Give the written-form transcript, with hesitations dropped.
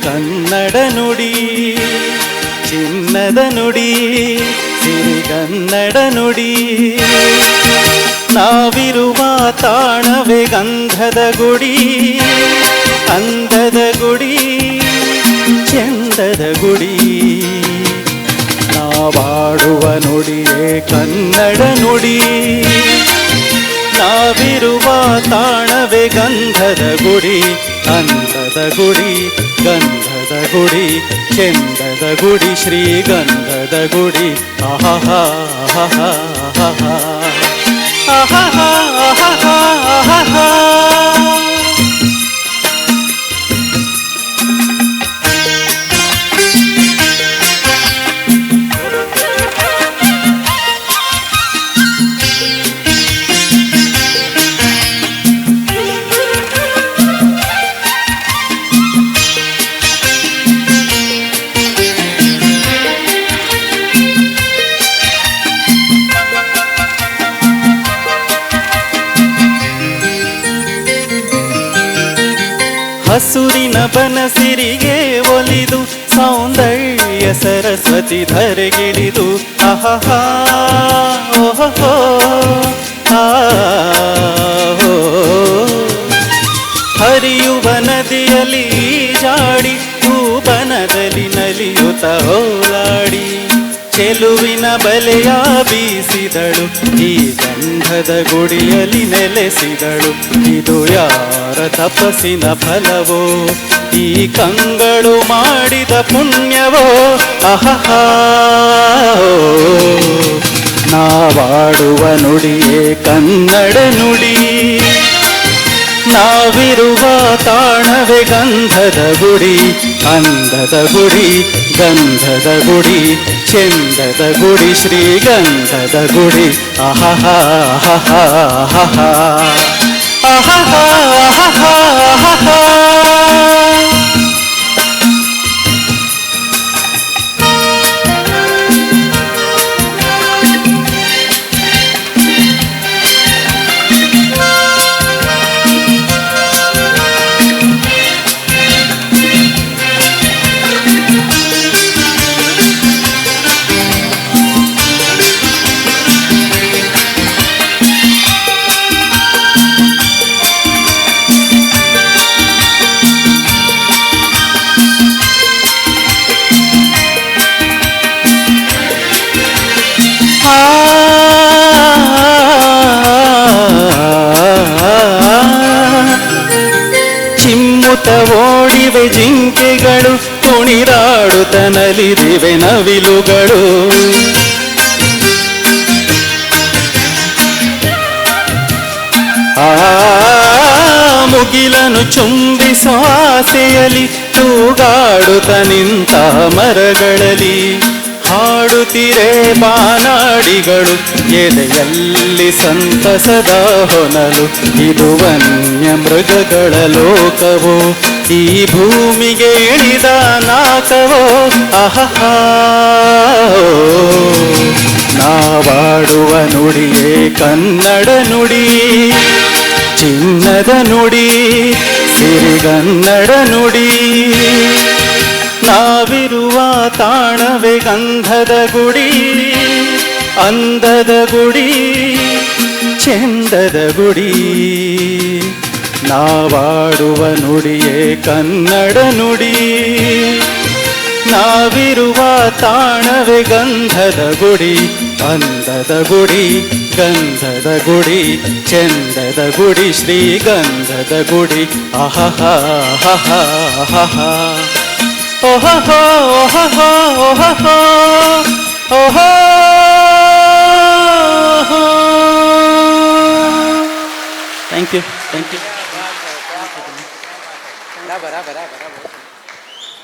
ಕನ್ನಡ ನುಡಿ, ಚಿನ್ನದ ನುಡಿ, ಸಿರಿಗನ್ನಡ ನುಡಿ. ನಾವಿರುವ ತಾಣವೇ ಗಂಧದ ಗುಡಿ, ಅಂದದ ಗುಡಿ, ಚಂದದ ಗುಡಿ. ನಾವಾಡುವ ನುಡಿಯೇ ಕನ್ನಡ ನುಡಿ, ನಾವಿರುವ ತಾಣವೇ ಗಂಧದ ಗುಡಿ, ಅಂದದ ಗುಡಿ, ಗಂಧದ ಗುಡಿ, ಚಂದದ ಗುಡಿ, ಶ್ರೀಗಂಧದ ಗುಡಿ. ಆಹಾ ಆಹಾ ಆಹಾ ಆಹಾ ಆಹಾ ಆಹಾ. ಹಸುರಿನ ಬನಸಿರಿಗೆ ಒಲಿದು ಸೌಂದರ್ಯ ಸರಸ್ವತಿ ಧರೆಗಿಳಿದು ಅಹಹಾ ಓಹೋ ಆಹೋ. ಹರಿಯುವ ನದಿಯಲ್ಲಿ ಜಾಡಿ ಭೂಬನದಲ್ಲಿ ನಲಿಯುತ್ತ ಓಲಾಡಿ ಚೆಲುವಿನ ಬಲೆಯ ಬೀಸಿದಳು, ಈ ಗಂಧದ ಗುಡಿಯಲ್ಲಿ ನೆಲೆಸಿದಳು. ಇದು ಯಾರ ತಪಸ್ಸಿನ ಫಲವೋ, ಈ ಕಂಗಳು ಮಾಡಿದ ಪುಣ್ಯವೋ. ಅಹಹಾ ನಾವಾಡುವ ನುಡಿಯೇ ಕನ್ನಡ ನುಡಿ, ನಾವಿರುವ ತಾಣವೇ ಗಂಧದ ಗುಡಿ, ಅಂದದ ಗುಡಿ, ಗಂಧದ ಗುಡಿ, ಚಂದದ ಗುಡಿ, ಶ್ರೀಗಂಧದ ಗುಡಿ. ಆಹಾ ಆಹಾ ಆಹಾ ಆಹಾ ಆಹಾ ಆಹಾ. ಚಿಮ್ಮುತ್ತ ಓಡಿವೆ ಜಿಂಕೆಗಳು, ಕುಣಿರಾಡುತ್ತ ನಲಿದಿವೆ ನವಿಲುಗಳು. ಮುಗಿಲನು ಚುಂಬಿಸೋ ಆಸೆಯಲ್ಲಿ ತೂಗಾಡುತ್ತ ನಿಂತ ಮರಗಳಲ್ಲಿ ಹಾಡುತ್ತಿರೆ ಬಾನಾಡಿಗಳು, ಎದೆಯಲ್ಲಿ ಸಂತಸದ ಹೊನಲು. ಇದು ವನ್ಯ ಮೃಗಗಳ ಲೋಕವೋ, ಈ ಭೂಮಿಗೆ ಇಳಿದ ನಾಕವೋ. ಅಹಹಾ ನಾವಾಡುವ ನುಡಿಯೇ ಕನ್ನಡ ನುಡಿ, ಚಿನ್ನದ ನುಡಿ, ಸಿರಿಗನ್ನಡ ನುಡಿ. ನಾವಿರುವ ತಾಣವೇ ಗಂಧದ ಗುಡಿ, ಅಂದದ ಗುಡಿ, ಚಂದದ ಗುಡಿ. ನಾವಾಡುವ ನುಡಿಯೇ ಕನ್ನಡ ನುಡಿ, ನಾವಿರುವ ತಾಣವೇ ಗಂಧದ ಗುಡಿ, ಅಂದದ ಗುಡಿ, ಗಂಧದ ಗುಡಿ, ಚಂದದ ಗುಡಿ, ಶ್ರೀಗಂಧದ ಗುಡಿ. ಆಹಾ ಆಹಾ ಆಹಾ ಓಹೋ ಓಹೋ ಓಹೋ ಓಹೋ. Thank you thank you.